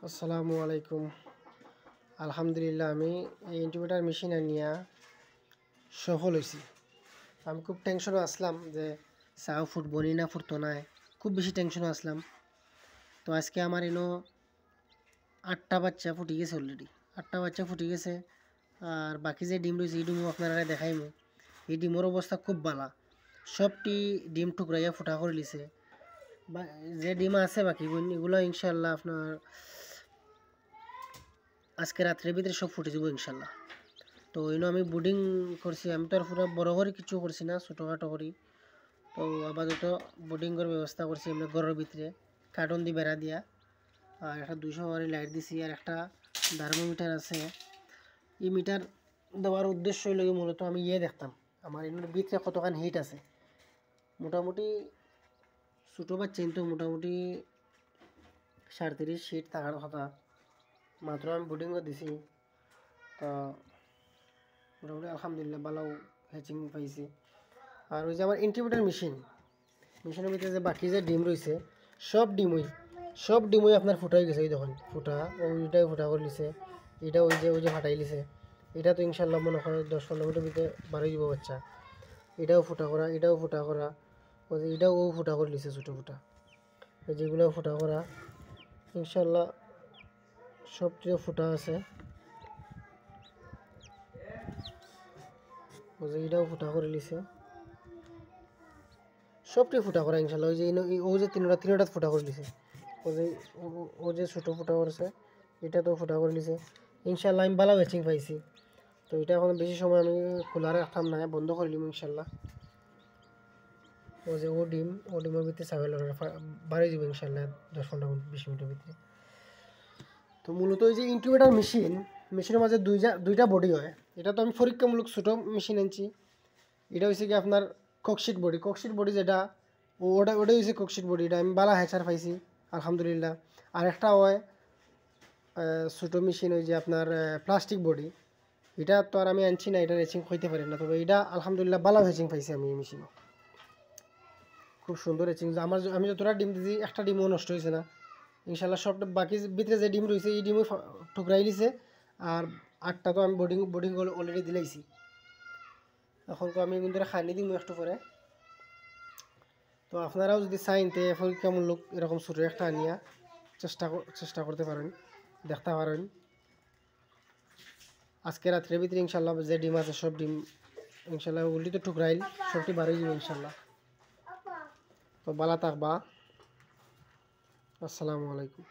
আসসালামু আলাইকুম। আলহামদুলিল্লাহ, আমি এই ইনকিউবেটর মেশিন নিয়ে সফল হয়েছি। আমি খুব টেনশনও আসলাম যে চাও ফুটবনি না ফুটতো নাই, খুব বেশি টেনশনও আসলাম। তো আজকে আমার এনো 8টা বাচ্চা ফুটি গেছে অলরেডি। 8টা বাচ্চা ফুটি গেছে, আর বাকি যে ডিম রয়েছে এই ডিমও আপনারা দেখাইমু। এই ডিমের অবস্থা খুব ভালো, সবটি ডিম টুকরাইয়া ফুটা করে লিছে। বা যে ডিম আছে বাকি এগুলো ইনশাল্লাহ আপনার আজকে রাত্রের ভিতরে সব ফুটে যাবো ইনশাল্লাহ। তো এনে আমি বোর্ডিং করছি, আমি তো আর পুরো বড় করে কিছু করছি না, ছোটোখাটো করি। তো আপাতত বোর্ডিং করার ব্যবস্থা করছি এমনি ঘরের ভিতরে কার্টন দিয়ে বেড়া দিয়া, আর একটা 200 ওয়াটের লাইট দিছি, আর একটা থার্মোমিটার আছে। এই মিটার দেওয়ার উদ্দেশ্য হইল মূলত আমি দেখতাম আমার এর ভিতরে কতখান হিট আছে। মোটামুটি ছোটো বাচ্চা কিন্তু মোটামুটি 37 হিট থাকার কথা। মাত্র আমি বোর্ডিং করে দিছি, তো মোটামুটি আলহামদুলিল্লাহ ভালো হ্যাচিং পাইছি। আর ওই যে আমার ইনকিউবেটর মেশিনের ভিতরে যে বাকি যে ডিম রয়েছে সব ডিমই আপনার ফুটাই গেছে। ওই দেখুন ফুটা, ওইটাই ফুটা করে লিছে, এটা ওই যে ফাটাই লিছে। এটা তো ইনশাল্লাহ মনে হয় 10-15 মিনিটের ভিতরে বাড়াই যাব বাচ্চা। এটাও ফুটা করা, ওই যে এটাও ফুটা করে লিছে, ছোটো ফুটা যেগুলো ফুটা করা ইনশাল্লাহ সবটিও ফুটা আছে। ওই যে এটাও ফুটা করে লিছে, সবটি ফুটা করা ইনশাল্লাহ। ওই যে ও যে তিনটা ফুটা করে লিছে, ও যে ছোটো ফুটা করছে এটা তো ফুটা করে লিছে। ইনশাল্লাহ আমি ভালো ম্যাচিং পাইছি। তো এটা এখন বেশি সময় আমি খোলা রাখতাম না, বন্ধ করে নিলাম ইনশাল্লাহ। ও যে ডিমের ভিতরে ছাগল বাড়িয়ে দিব ইনশাল্লাহ 10-15-20 মিনিটের ভিতরে। তো মূলত ওই যে ইনকিউবেটর মেশিনের মাঝে দুইটা বডি হয়। এটা তো আমি পরীক্ষামূলক ছোটো মেশিন আনছি। এটা হচ্ছে কি আপনার ককশিট বডি যেটা, ওটাই হচ্ছে ককশিট বডি। এটা আমি বালা হ্যাচার পাইছি আলহামদুলিল্লাহ। আর একটা হয় ছোটো মেশিন, ওই যে আপনার প্লাস্টিক বডি। এটা তো আর আমি আনছি না, এটা রেচিং হইতে পারে না, তবে এটা আলহামদুলিল্লাহ ভালো রেচিং পাইছি আমি এই মেশিনে। খুব সুন্দর রেচিং। আমি যতটা ডিম দিয়েছি একটা ডিমও নষ্ট হয়েছে না ইনশাল্লাহ। সব বাকি ভিতরে যে ডিম রয়েছে এই ডিমও টুকরাই দিছে। আর 8টা তো আমি বোর্ডিং অলরেডি দিলাইছি। এখন তো আমি কিন্তু খাইনি দিই একটু পরে। তো আপনারাও যদি চাইন তে পরীক্ষামূলক এরকম ছোটো একটা আনিয়া চেষ্টা করতে পারেন, দেখতে পারেন। আজকে রাত্রের ভিতরে ইনশাল্লাহ যে ডিম আছে সব ডিম ইনশাল্লাহ ওগুলি তো টুকরাইল সবটি বাড়িয়ে যাবে ইনশাল্লাহ। তো ভালো থাকবা। আসসালামু আলাইকুম।